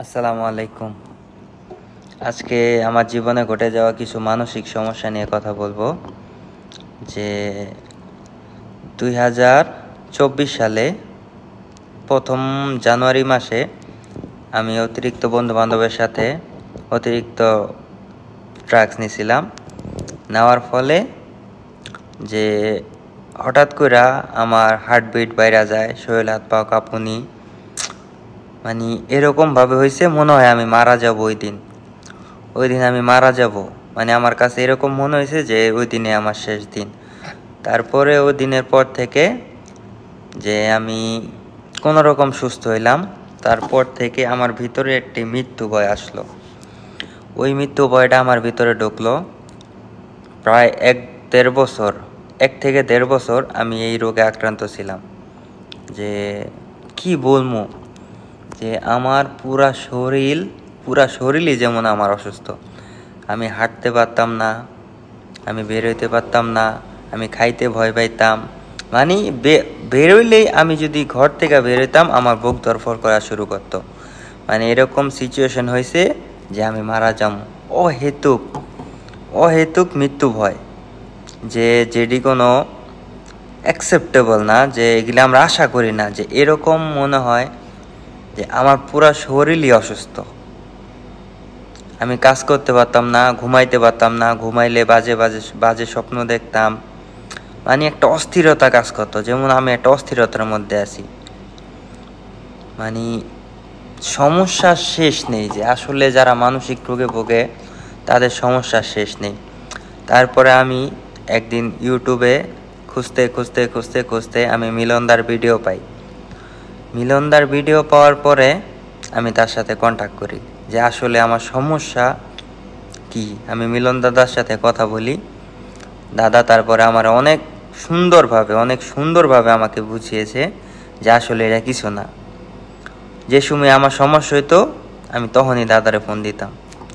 আসসালামু আলাইকুম। আজকে আমার জীবনে ঘটে যাওয়া কিছু মানসিক সমস্যা নিয়ে কথা বলবো। যে 2024 সালে প্রথম জানুয়ারি মাসে আমি অতিরিক্ত বন্ধু বান্ধবের সাথে অতিরিক্ত ড্রাগস নিয়েছিলাম। নেওয়ার ফলে যে হঠাৎ করে আমার হার্টবিট বাইরে যায়, শরীর হাত পা কাঁপুনি, মানে এরকমভাবে হয়েছে মনে হয় আমি মারা যাব। ওই দিন আমি মারা যাব, মানে আমার কাছে এরকম মনে হয়েছে যে ওই দিনে আমার শেষ দিন। তারপরে ওই দিনের পর থেকে যে আমি কোনো রকম সুস্থ হইলাম, তারপর থেকে আমার ভিতরে একটি মৃত্যু ভয় আসলো। ওই মৃত্যু ভয়টা আমার ভিতরে ঢুকলো। প্রায় 1 থেকে 1.5 বছর আমি এই রোগে আক্রান্ত ছিলাম। যে কি বলবো, যে আমার পুরা শরীরই যেমন আমার অসুস্থ। আমি হাঁটতে পারতাম না, আমি বের হইতে পারতাম না, আমি খাইতে ভয় পাইতাম। মানে বেরোইলেই আমি যদি ঘর থেকে বের হইতাম আমার বুক ধড়ফড় করা শুরু করতো। মানে এরকম সিচুয়েশন হয়েছে যে আমি মারা যাম। অহেতুক অহেতুক মৃত্যু ভয়, যেটি কোনো অ্যাকসেপ্টেবল না, যে এগুলো আমরা আশা করি না। যে এরকম মনে হয় যে আমার পুরা শরীরই অসুস্থ। আমি কাজ করতে পারতাম না, ঘুমাইতে পারতাম না, ঘুমাইলে বাজে বাজে বাজে স্বপ্ন দেখতাম। মানে একটা অস্থিরতা কাজ করতো, যেমন আমি একটা অস্থিরতার মধ্যে আছি। মানে সমস্যার শেষ নেই, যে আসলে যারা মানসিক রোগে ভোগে তাদের সমস্যার শেষ নেই। তারপরে আমি একদিন ইউটিউবে খুঁজতে খুঁজতে খুঁজতে খুঁজতে আমি মিলনদার ভিডিও পাই। মিলনদার ভিডিও পাওয়ার পরে আমি তার সাথে কন্ট্যাক্ট করি যে আসলে আমার সমস্যা কি। আমি মিলন দাদার সাথে কথা বলি। দাদা তারপরে আমার অনেক সুন্দরভাবে আমাকে বুঝিয়েছে যে আসলে এটা কিছু না। যে সময় আমার সমস্যা হইতো আমি তখনই দাদারে ফোন দিতাম,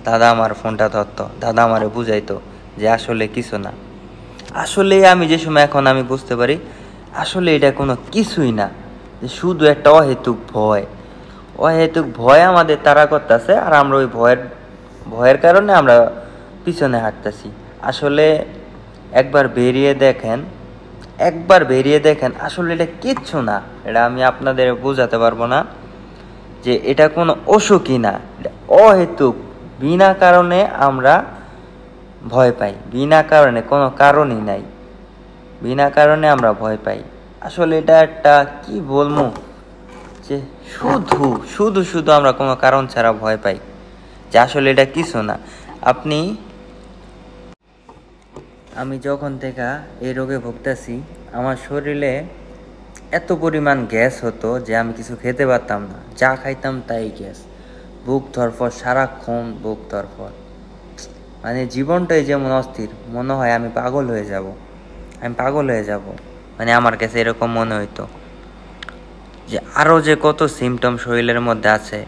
দাদা আমার ফোনটা ধরতো, দাদা আমারে বুঝাইতো যে আসলে কিছু না। আসলে আমি যে সময় এখন আমি বুঝতে পারি আসলে এটা কোনো কিছুই না, যে শুধু একটা অহেতুক ভয় আমাদের তাড়া করতেছে, আর আমরা ওই ভয়ের কারণে আমরা পিছনে হাঁটতেছি। আসলে একবার বেরিয়ে দেখেন আসলে এটা কিচ্ছু না। এটা আমি আপনাদের বোঝাতে পারবো না যে এটা কোনো অসুখই না, এটা অহেতুক। বিনা কারণে আমরা ভয় পাই, বিনা কারণে, কোনো কারণই নাই, বিনা কারণে আমরা ভয় পাই। আসলে এটা একটা কি বলবো, যে শুধু শুধু শুধু আমরা কোনো কারণ ছাড়া ভয় পাই, যে আসলে এটা কিছু না। আমি যখন থেকে এই রোগে ভুগতেছি, আমার শরীরে এত পরিমাণ গ্যাস হতো যে আমি কিছু খেতে পারতাম না, যা খাইতাম তাই গ্যাস, বুক ধড়ফড়, সারাক্ষণ বুক ধড়ফড়। মানে জীবনটাই যেমন অস্থির, মনে হয় আমি পাগল হয়ে যাব। মানে আমার কাছে এরকম মনে হইতো যে আরও যে কত সিমটম শরীরের মধ্যে আছে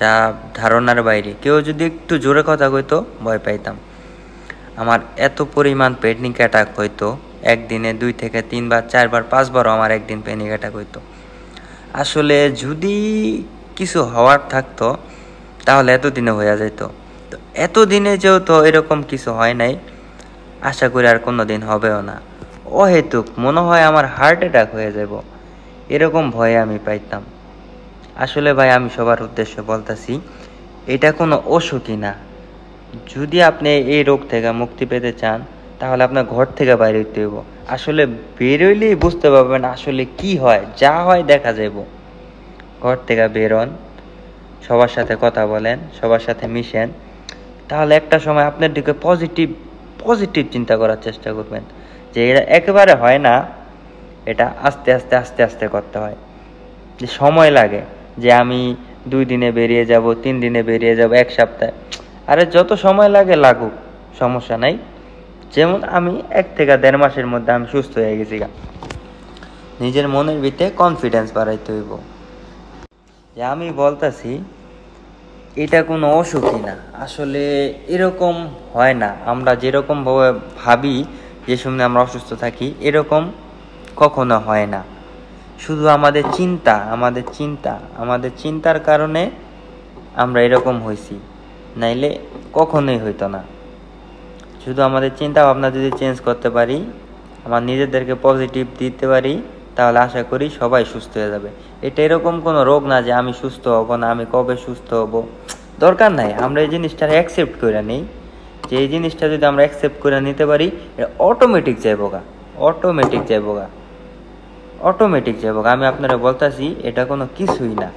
যা ধারণার বাইরে। কেউ যদি একটু জোরে কথা কইতো ভয় পাইতাম। আমার এত পরিমাণ প্যানিক অ্যাটাক হইতো, একদিনে 2 থেকে 3 বার 4 বার 5 বারও আমার একদিন প্যানিক অ্যাটাক হইতো। আসলে যদি কিছু হওয়ার থাকতো তাহলে এতদিনে হয়ে যেত। তো এতদিনে যেহেতু এরকম কিছু হয় নাই, আশা করি আর কোনো দিন হবেও না। অহেতুক মনে হয় আমার হার্ট অ্যাটাক হয়ে যাব, এরকম ভয়ে আমি পাইতাম। আসলে ভাই আমি সবার উদ্দেশ্যে বলতেছি এটা কোনো অসুখই না। যদি আপনি এই রোগ থেকে মুক্তি পেতে চান তাহলে আপনার ঘর থেকে বাইরে হইতে হইব। আসলে বেরোইলেই বুঝতে পারবেন আসলে কি হয়, যা হয় দেখা যাইব। ঘর থেকে বেরোন, সবার সাথে কথা বলেন, সবার সাথে মিশেন, তাহলে একটা সময় আপনার দিকে পজিটিভ চিন্তা করার চেষ্টা করবেন। যে এটা একেবারে হয় না, এটা আস্তে আস্তে আস্তে আস্তে করতে হয়। যে সময় লাগে, যে আমি 2 দিনে বেরিয়ে যাব, 3 দিনে বেরিয়ে যাব, 1 সপ্তাহে, আরে যত সময় লাগে লাগুক, সমস্যা নাই। যেমন আমি 1 থেকে 1.5 মাসের মধ্যে আমি সুস্থ হয়ে গেছি। নিজের মনের ভিতরে কনফিডেন্স বাড়াইতে হইব। যে আমি বলতাছি এটা কোনো অসুখই না, আসলে এরকম হয় না। আমরা যেরকম ভাবি যে সময় আমরা অসুস্থ থাকি, এরকম কখনো হয় না। শুধু আমাদের চিন্তার কারণে আমরা এরকম হয়েছি, নাইলে কখনোই হইতো না। শুধু আমাদের চিন্তা ভাবনা যদি চেঞ্জ করতে পারি, আমার নিজেদেরকে পজিটিভ দিতে পারি, তাহলে আশা করি সবাই সুস্থ হয়ে যাবে। এটা এরকম কোনো রোগ না যে আমি সুস্থ হব না, আমি কবে সুস্থ হব, দরকার নাই। আমরা এই জিনিসটা অ্যাকসেপ্ট করে নিই, যে এই জিনিসটা যদি আমরা অ্যাকসেপ্ট করে নিতে পারি, এটা অটোমেটিক যাইবো গা, অটোমেটিক যাইবো গা, অটোমেটিক যাইবো গা। আমি আপনারা বলতেছি এটা কোনো কিছুই না।